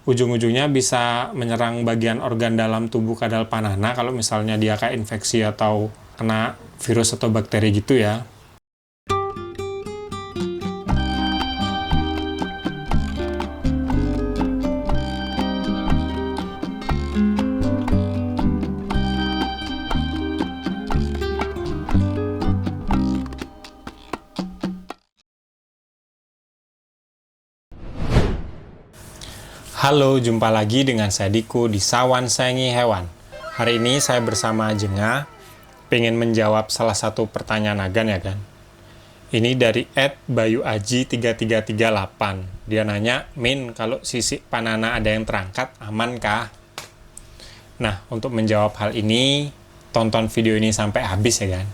ujung-ujungnya bisa menyerang bagian organ dalam tubuh kadal panana kalau misalnya dia kayak infeksi atau kena virus atau bakteri gitu ya. Halo, jumpa lagi dengan saya Diko di Sawan Sayangi Hewan. Hari ini saya bersama Jengah, pengen menjawab salah satu pertanyaan Agan ya kan. Ini dari @bayuaji3338. Dia nanya, Min, kalau sisik panana ada yang terangkat, aman kah? Nah, untuk menjawab hal ini, tonton video ini sampai habis ya kan.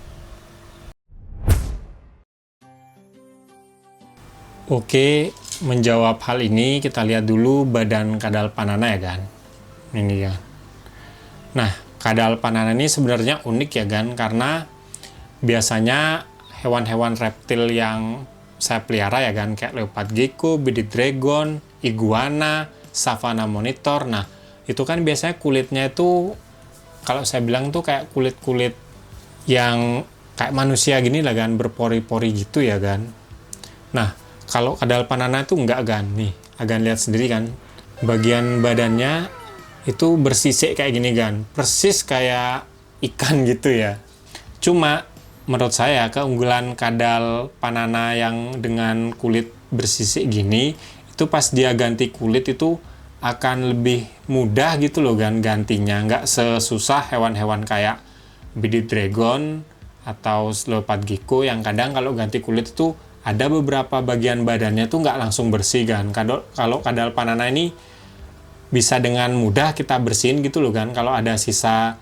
Oke, menjawab hal ini kita lihat dulu badan kadal panana ya kan. Ini ya. Nah, kadal panana ini sebenarnya unik ya kan, karena biasanya hewan-hewan reptil yang saya pelihara ya kan, kayak leopard gecko, bearded dragon, iguana, savannah monitor. Nah, itu kan biasanya kulitnya itu, kalau saya bilang tuh kayak kulit-kulit yang kayak manusia gini lah kan, berpori-pori gitu ya kan. Nah, kalau kadal panana itu enggak kan, nih, Agan lihat sendiri kan, bagian badannya itu bersisik kayak gini kan, persis kayak ikan gitu ya. Cuma menurut saya keunggulan kadal panana yang dengan kulit bersisik gini, itu pas dia ganti kulit itu akan lebih mudah gitu loh kan gantinya, nggak sesusah hewan-hewan kayak bearded dragon atau leopard gecko yang kadang kalau ganti kulit itu ada beberapa bagian badannya tuh nggak langsung bersih kan. Kalau kadal panana ini bisa dengan mudah kita bersihin gitu loh kan, kalau ada sisa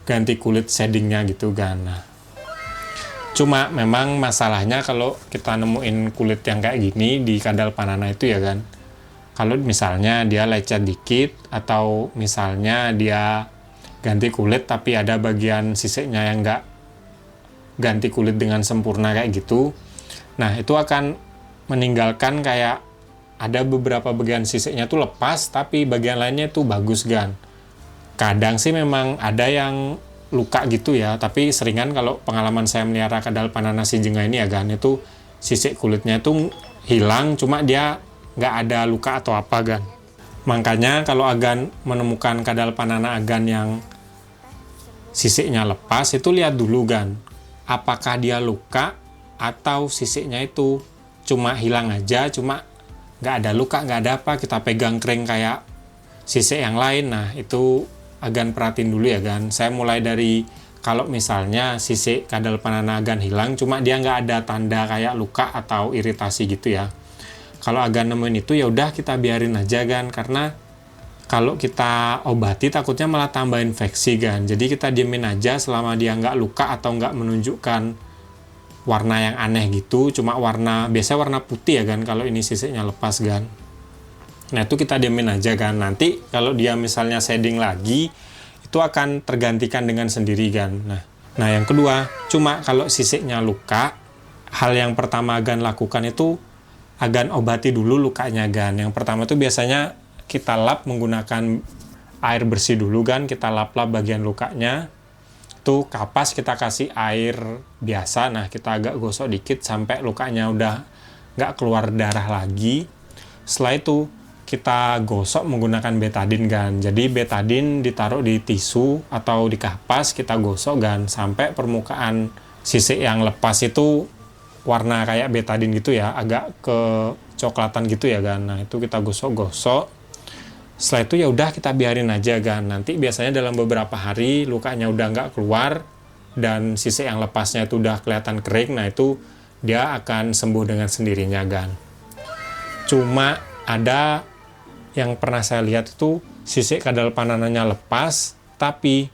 ganti kulit shadingnya gitu kan. Nah, cuma memang masalahnya kalau kita nemuin kulit yang kayak gini di kadal panana itu ya kan, kalau misalnya dia lecet dikit atau misalnya dia ganti kulit tapi ada bagian sisiknya yang nggak ganti kulit dengan sempurna kayak gitu, nah itu akan meninggalkan kayak ada beberapa bagian sisiknya tuh lepas tapi bagian lainnya tuh bagus kan. Kadang sih memang ada yang luka gitu ya, tapi seringan kalau pengalaman saya melihara kadal panana si Jengah ini ya kan, itu sisik kulitnya itu hilang, cuma dia nggak ada luka atau apa kan. Makanya kalau Agan menemukan kadal panana Agan yang sisiknya lepas, itu lihat dulu kan, apakah dia luka atau sisiknya itu cuma hilang aja, cuma nggak ada luka, nggak ada apa, kita pegang kering kayak sisik yang lain. Nah, itu Agan perhatiin dulu ya kan. Saya mulai dari kalau misalnya sisik kadal panana Agan hilang, cuma dia nggak ada tanda kayak luka atau iritasi gitu ya. Kalau Agan nemuin itu, ya udah kita biarin aja kan, karena kalau kita obati takutnya malah tambah infeksi kan. Jadi kita diemin aja selama dia nggak luka atau nggak menunjukkan warna yang aneh gitu, cuma biasa warna putih ya kan kalau ini sisiknya lepas kan. Nah, itu kita diamin aja kan. Nanti kalau dia misalnya shading lagi, itu akan tergantikan dengan sendiri kan. Nah, yang kedua, cuma kalau sisiknya luka, hal yang pertama Agan lakukan itu Agan obati dulu lukanya kan. Yang pertama itu biasanya kita lap menggunakan air bersih dulu kan, kita lap-lap bagian lukanya. Tuh kapas kita kasih air biasa, nah kita agak gosok dikit sampai lukanya udah nggak keluar darah lagi. Setelah itu kita gosok menggunakan betadine kan, jadi betadine ditaruh di tisu atau di kapas, kita gosok kan sampai permukaan sisik yang lepas itu warna kayak betadine gitu ya, agak kecoklatan gitu ya kan. Nah, itu kita gosok-gosok. Setelah itu ya udah kita biarin aja kan. Nanti biasanya dalam beberapa hari lukanya udah nggak keluar dan sisik yang lepasnya itu udah kelihatan kering. Nah, itu dia akan sembuh dengan sendirinya kan. Cuma ada yang pernah saya lihat itu sisik kadal panananya lepas, tapi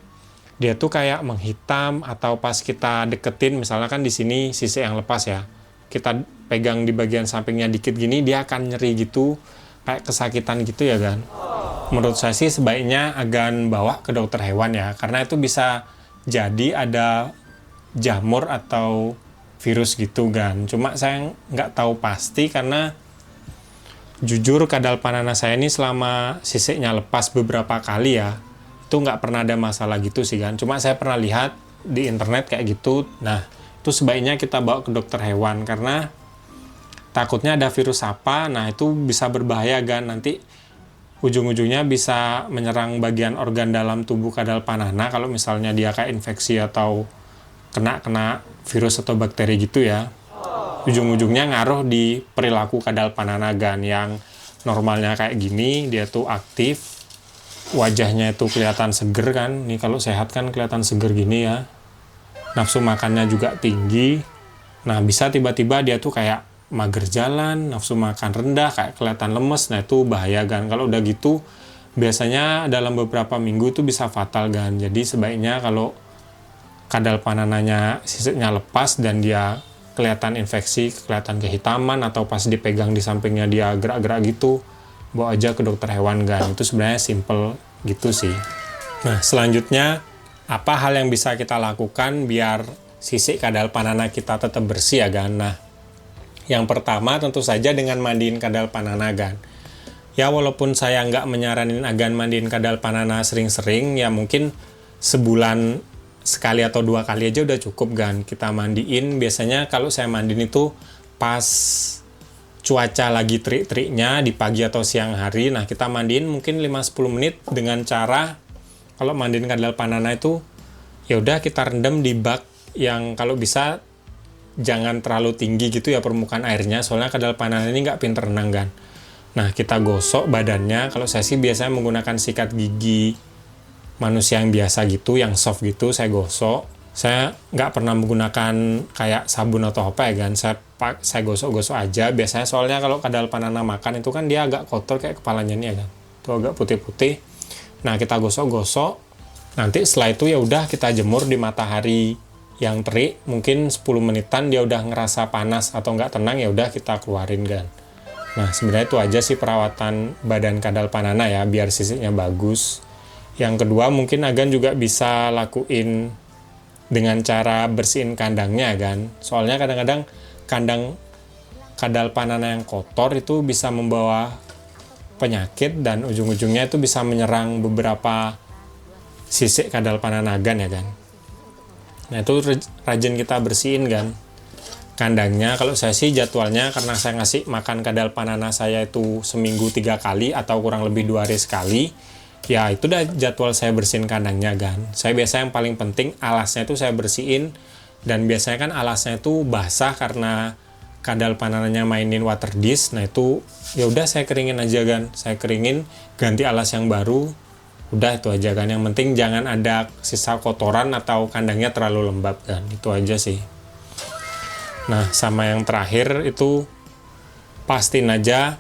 dia tuh kayak menghitam, atau pas kita deketin, misalnya kan di sini sisik yang lepas ya, kita pegang di bagian sampingnya dikit gini, dia akan nyeri gitu, kayak kesakitan gitu ya kan. Menurut saya sih sebaiknya Agan bawa ke dokter hewan ya, karena itu bisa jadi ada jamur atau virus gitu kan. Cuma saya nggak tahu pasti karena Jujur kadal panana saya ini selama sisiknya lepas beberapa kali ya, itu nggak pernah ada masalah gitu sih kan. Cuma saya pernah lihat di internet kayak gitu. Nah, itu sebaiknya kita bawa ke dokter hewan karena takutnya ada virus apa. Nah, itu bisa berbahaya kan. Nanti ujung-ujungnya bisa menyerang bagian organ dalam tubuh kadal panana kalau misalnya dia kayak infeksi atau kena virus atau bakteri gitu ya. Ujung-ujungnya ngaruh di perilaku kadal panana gan yang normalnya kayak gini, dia tuh aktif, wajahnya itu kelihatan seger kan. Nih kalau sehat kan kelihatan seger gini ya. Nafsu makannya juga tinggi. Nah, bisa tiba-tiba dia tuh kayak mager jalan, nafsu makan rendah, kayak kelihatan lemes. Nah, itu bahaya kan. Kalau udah gitu, biasanya dalam beberapa minggu itu bisa fatal kan. Jadi sebaiknya kalau kadal panananya sisiknya lepas dan dia kelihatan infeksi, kelihatan kehitaman, atau pas dipegang di sampingnya dia gerak-gerak gitu, bawa aja ke dokter hewan kan. Itu sebenarnya simple gitu sih. Nah, selanjutnya apa hal yang bisa kita lakukan biar sisik kadal panana kita tetap bersih ya kan. Nah, yang pertama tentu saja dengan mandiin kadal panana kan. Ya walaupun saya nggak menyaranin agan mandiin kadal panana sering-sering, ya mungkin sebulan sekali atau 2 kali aja udah cukup kan kita mandiin. Biasanya kalau saya mandiin itu pas cuaca lagi terik-teriknya di pagi atau siang hari. Nah, kita mandiin mungkin 5-10 menit dengan cara kalau mandiin kadal panana itu ya udah kita rendam di bak yang kalau bisa jangan terlalu tinggi gitu ya permukaan airnya, soalnya kadal panana ini nggak pinter renang kan. Nah, kita gosok badannya. Kalau saya sih biasanya menggunakan sikat gigi manusia yang biasa gitu, yang soft gitu, saya gosok. Saya nggak pernah menggunakan kayak sabun atau apa ya kan. Saya gosok-gosok aja. Biasanya soalnya kalau kadal panana makan itu kan dia agak kotor kayak kepalanya nih ya kan. Itu agak putih-putih. Nah, kita gosok-gosok. Nanti setelah itu ya udah kita jemur di matahari yang terik. Mungkin 10 menitan dia udah ngerasa panas atau nggak tenang, ya udah kita keluarin kan. Nah, sebenarnya itu aja sih perawatan badan kadal panana ya, biar sisiknya bagus. Yang kedua mungkin agan juga bisa lakuin dengan cara bersihin kandangnya kan. Soalnya kadang-kadang kandang kadal panana yang kotor itu bisa membawa penyakit dan ujung-ujungnya itu bisa menyerang beberapa sisik kadal panana agan ya kan. Nah, itu rajin kita bersihin kan kandangnya. Kalau saya sih jadwalnya karena saya ngasih makan kadal panana saya itu seminggu 3 kali atau kurang lebih 2 hari sekali. Ya itu udah jadwal saya bersihin kandangnya kan. Saya biasa yang paling penting alasnya itu saya bersihin, dan biasanya kan alasnya itu basah karena kadal panananya mainin water dish. Nah itu ya udah saya keringin aja kan. Saya keringin, ganti alas yang baru. Udah itu aja kan. Yang penting jangan ada sisa kotoran atau kandangnya terlalu lembab kan. Itu aja sih. Nah, sama yang terakhir itu pastiin aja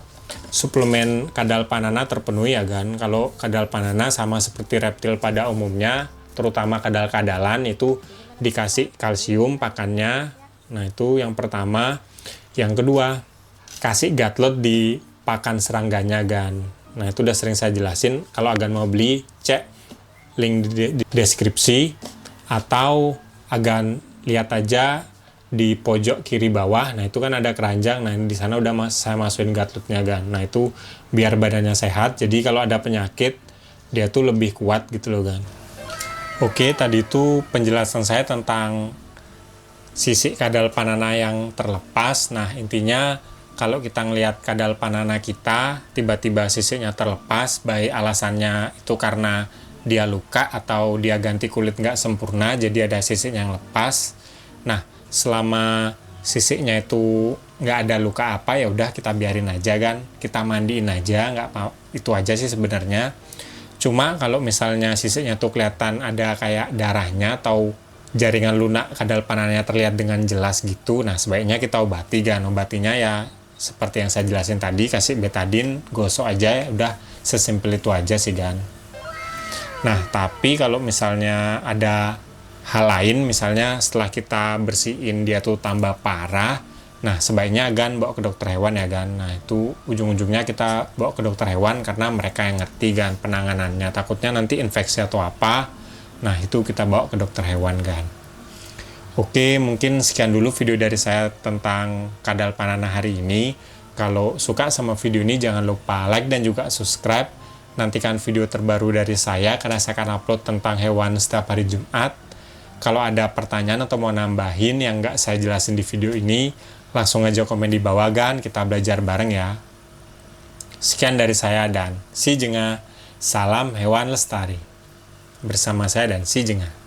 suplemen kadal panana terpenuhi ya kan. Kalau kadal panana sama seperti reptil pada umumnya, terutama kadal-kadalan itu dikasih kalsium pakannya. Nah, itu yang pertama. Yang kedua, kasih gatlot di pakan serangganya kan. Nah, itu udah sering saya jelasin. Kalau agan mau beli, cek link di deskripsi atau agan lihat aja di pojok kiri bawah. Nah, itu kan ada keranjang. Nah, di sana udah saya masukin gatlotnya kan. Nah, itu biar badannya sehat. Jadi kalau ada penyakit, dia tuh lebih kuat gitu loh kan. Oke, tadi itu penjelasan saya tentang sisik kadal panana yang terlepas. Nah, intinya kalau kita ngelihat kadal panana kita tiba-tiba sisiknya terlepas, baik alasannya itu karena dia luka atau dia ganti kulit nggak sempurna, jadi ada sisik yang lepas. Nah, selama sisiknya itu nggak ada luka apa, ya udah kita biarin aja kan, kita mandiin aja, nggak apa, itu aja sih sebenarnya. Cuma kalau misalnya sisiknya tuh kelihatan ada kayak darahnya atau jaringan lunak kadal panananya terlihat dengan jelas gitu, nah sebaiknya kita obati kan. Obatinya ya seperti yang saya jelasin tadi, kasih betadine, gosok aja, udah sesimpel itu aja sih kan. Nah, tapi kalau misalnya ada hal lain, misalnya setelah kita bersihin dia tuh tambah parah, nah sebaiknya agan bawa ke dokter hewan ya kan. Nah, itu ujung-ujungnya kita bawa ke dokter hewan karena mereka yang ngerti kan penanganannya. Takutnya nanti infeksi atau apa, nah itu kita bawa ke dokter hewan kan. Oke, mungkin sekian dulu video dari saya tentang kadal panana hari ini. Kalau suka sama video ini jangan lupa like dan juga subscribe. Nantikan video terbaru dari saya karena saya akan upload tentang hewan setiap hari Jumat. Kalau ada pertanyaan atau mau nambahin yang nggak saya jelasin di video ini, langsung aja komen di bawah kan, kita belajar bareng ya. Sekian dari saya dan si Jenga, salam hewan lestari. Bersama saya dan si Jenga.